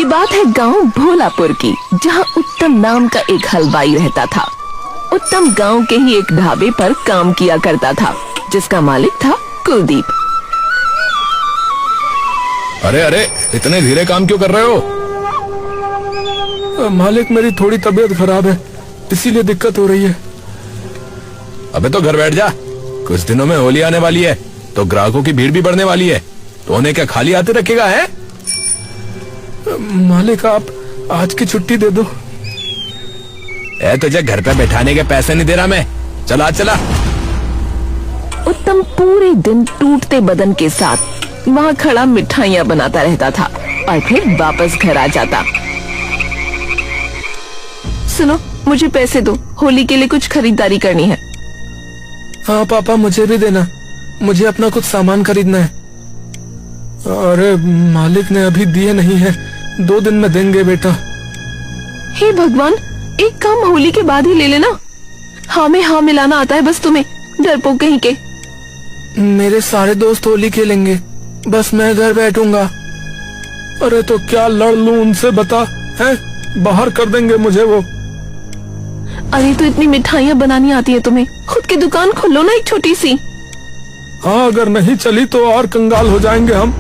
ये बात है गांव भोलापुर की, जहां उत्तम नाम का एक हलवाई रहता था। उत्तम गांव के ही एक ढाबे पर काम किया करता था, जिसका मालिक था कुलदीप। अरे अरे, इतने धीरे काम क्यों कर रहे हो? मालिक, मेरी थोड़ी तबीयत खराब है, इसीलिए दिक्कत हो रही है। अबे तो घर बैठ जा। कुछ दिनों में होली आने वाली है, तो ग्राहकों की भीड़ भी बढ़ने वाली है। तो उन्हें क्या खाली हाथे रखेगा है? मालिक, आप आज की छुट्टी दे दो। तुझे घर पे बैठाने के पैसे नहीं दे रहा मैं। चला चला। उत्तम पूरे दिन टूटते बदन के साथ वहाँ खड़ा मिठाइयाँ बनाता रहता था और फिर वापस घर आ जाता। सुनो, मुझे पैसे दो, होली के लिए कुछ खरीदारी करनी है। हाँ पापा, मुझे भी देना, मुझे अपना कुछ सामान खरीदना है। अरे मालिक ने अभी दिए नहीं है, 2 दिन में देंगे बेटा। हे भगवान, एक काम होली के बाद ही ले लेना। हाँ में हाँ मिलाना आता है बस तुम्हें, डरपोक कहीं के। मेरे सारे दोस्त होली खेलेंगे, बस मैं घर बैठूंगा। अरे तो क्या लड़ लूं उनसे, बता है? बाहर कर देंगे मुझे वो। अरे तो इतनी मिठाइयाँ बनानी आती है तुम्हें, खुद की दुकान खोलो ना एक छोटी सी। हाँ, अगर नहीं चली तो और कंगाल हो जाएंगे हम।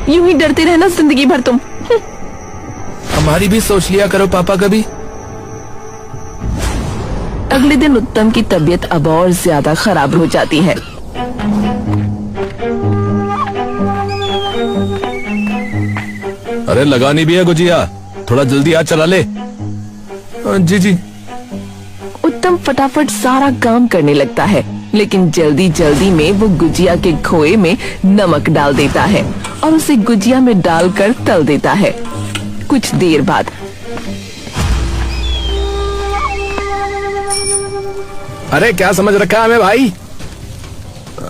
यूं ही डरते रहना जिंदगी भर तुम। हमारी भी सोच लिया करो पापा कभी। अगले दिन उत्तम की तबीयत अब और ज्यादा खराब हो जाती है। अरे लगानी भी है गुजिया, थोड़ा जल्दी हाथ चला ले। जी जी। उत्तम फटाफट सारा काम करने लगता है, लेकिन जल्दी जल्दी में वो गुजिया के खोए में नमक डाल देता है और उसे गुजिया में डालकर तल देता है। कुछ देर बाद अरे क्या समझ रखा है हमें भाई?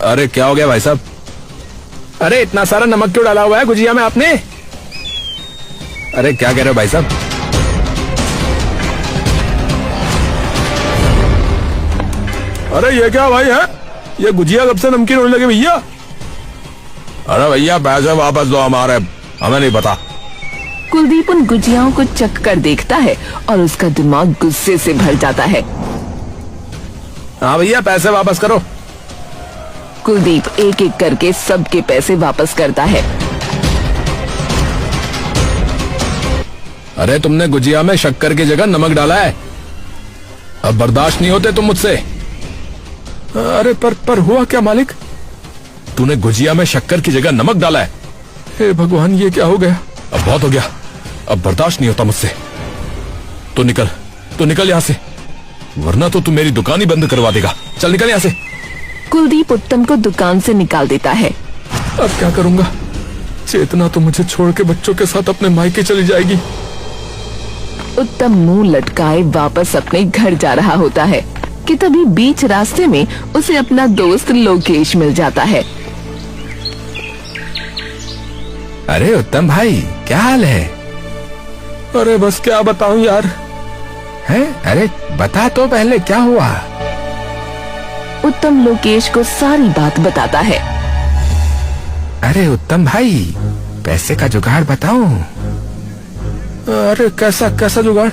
अरे क्या हो गया भाई साहब? अरे इतना सारा नमक क्यों डाला हुआ है गुजिया में आपने? अरे क्या कह रहे हो भाई साहब? अरे ये क्या भाई है? ये गुजिया कब से नमकीन होने लगे भैया? अरे भैया पैसे वापस दो हमारे, हमें नहीं पता। कुलदीप उन गुजियाओं को चख कर देखता है और उसका दिमाग गुस्से से भर जाता है। हाँ भैया, पैसे वापस करो। कुलदीप एक एक करके सबके पैसे वापस करता है। अरे तुमने गुजिया में शक्कर की जगह नमक डाला है, अब बर्दाश्त नहीं होते तुम मुझसे। अरे पर हुआ क्या मालिक? तूने गुजिया में शक्कर की जगह नमक डाला है। हे भगवान, ये क्या हो गया? अब बहुत हो गया, अब बर्दाश्त नहीं होता मुझसे। तो निकल यहाँ से, वरना तो तू मेरी दुकान ही बंद करवा देगा। चल निकल यहाँ से। कुलदीप उत्तम को दुकान से निकाल देता है। अब क्या करूंगा? चेतना तो मुझे छोड़ के बच्चों के साथ अपने मायके चली जाएगी। उत्तम मुंह लटकाए वापस अपने घर जा रहा होता है कि तभी बीच रास्ते में उसे अपना दोस्त लोकेश मिल जाता है। अरे उत्तम भाई, क्या हाल है? अरे बस क्या बताऊं यार। है? अरे बता तो पहले, क्या हुआ? उत्तम लोकेश को सारी बात बताता है। अरे उत्तम भाई, पैसे का जुगाड़ बताऊं? अरे कैसा जुगाड़?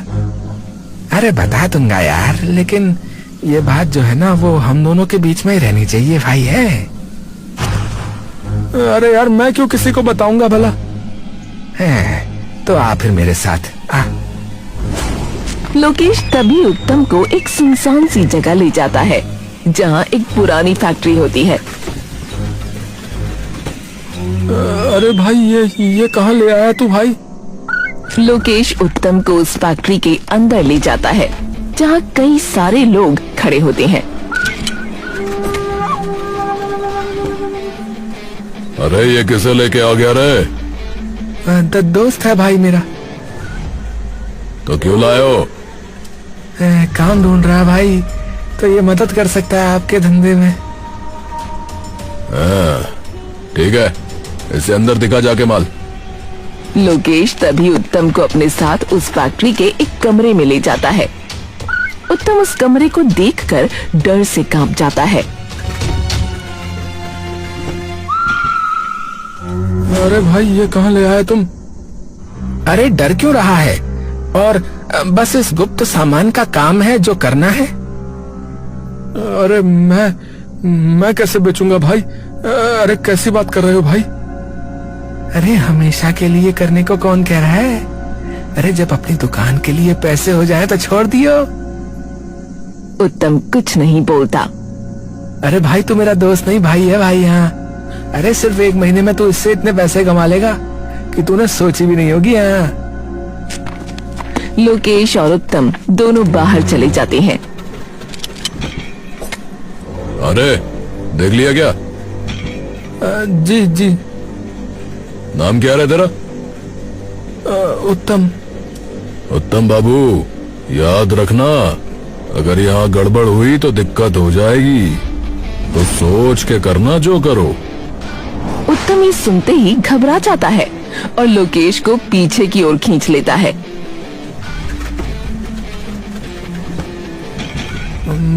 अरे बता दूंगा यार, लेकिन ये बात जो है ना, वो हम दोनों के बीच में ही रहनी चाहिए भाई है। अरे यार, मैं क्यों किसी को बताऊंगा भला? है तो आ फिर मेरे साथ आ। लोकेश तभी उत्तम को एक सुनसान सी जगह ले जाता है, जहाँ एक पुरानी फैक्ट्री होती है। अरे भाई, ये कहाँ ले आया तू भाई? लोकेश उत्तम को उस फैक्ट्री के अंदर ले जाता है, जहाँ कई सारे लोग खड़े होते हैं। अरे ये किसे लेके आ गया रे? दोस्त है भाई मेरा। तो क्यों लाए हो? काम ढूंढ रहा है भाई, तो ये मदद कर सकता है आपके धंधे में। ठीक है, इसे अंदर दिखा जाके माल। लोकेश तभी उत्तम को अपने साथ उस फैक्ट्री के एक कमरे में ले जाता है। उत्तम उस कमरे को देखकर डर से कांप जाता है। अरे भाई ये कहाँ ले आए तुम? अरे डर क्यों रहा है? और बस इस गुप्त सामान का काम है जो करना है। अरे मैं कैसे बेचूंगा भाई? अरे कैसी बात कर रहे हो भाई? अरे हमेशा के लिए करने को कौन कह रहा है? अरे जब अपनी दुकान के लिए पैसे हो जाए तो छोड़ दियो। उत्तम कुछ नहीं बोलता। अरे भाई तू मेरा दोस्त नहीं भाई है भाई। हाँ, अरे सिर्फ 1 महीने में तू इससे इतने पैसे कमा लेगा कि तूने सोची भी नहीं होगी। हाँ। लोकेश और उत्तम दोनों बाहर चले जाते हैं। अरे देख लिया क्या? जी। नाम क्या है तेरा? उत्तम। उत्तम बाबू, याद रखना, अगर यहाँ गड़बड़ हुई तो दिक्कत हो जाएगी, तो सोच के करना जो करो। उत्तम ये सुनते ही घबरा जाता है और लोकेश को पीछे की ओर खींच लेता है।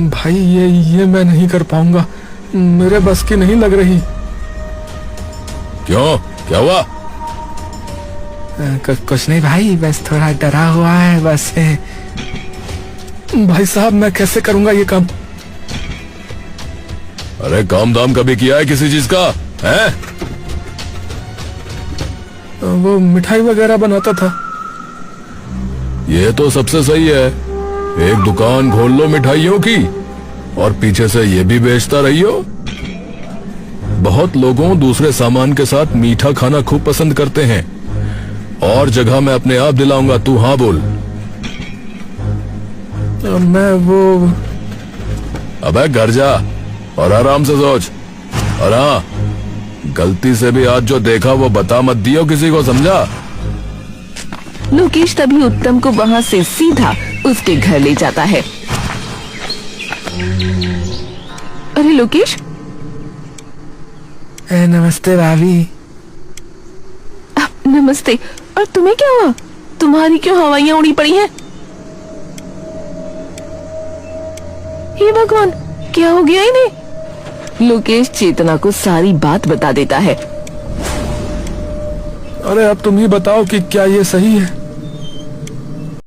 भाई ये मैं नहीं कर पाऊंगा, मेरे बस की नहीं लग रही। क्यों, क्या हुआ? कुछ नहीं भाई, बस थोड़ा डरा हुआ है बस। भाई साहब मैं कैसे करूंगा ये काम? अरे काम दाम कभी किया है किसी चीज का है? वो मिठाई वगैरह बनाता था। ये तो सबसे सही है, एक दुकान खोल लो मिठाइयों की और पीछे से ये भी बेचता रहियो। बहुत लोगों दूसरे सामान के साथ मीठा खाना खूब पसंद करते हैं। और जगह मैं अपने आप दिलाऊंगा, तू हाँ बोल। मैं वो अबे घर जा और आराम से सोच। और हाँ, गलती से भी आज जो देखा वो बता मत दियो किसी को, समझा? लोकेश तभी उत्तम को वहाँ से सीधा उसके घर ले जाता है। अरे लोकेश, नमस्ते भाभी। नमस्ते। और तुम्हें क्या हुआ? तुम्हारी क्यों हवाइयां उड़ी पड़ी हैं? हे भगवान, क्या हो गया इन्हें? लोकेश चेतना को सारी बात बता देता है। अरे अब तुम ही बताओ कि क्या ये सही है?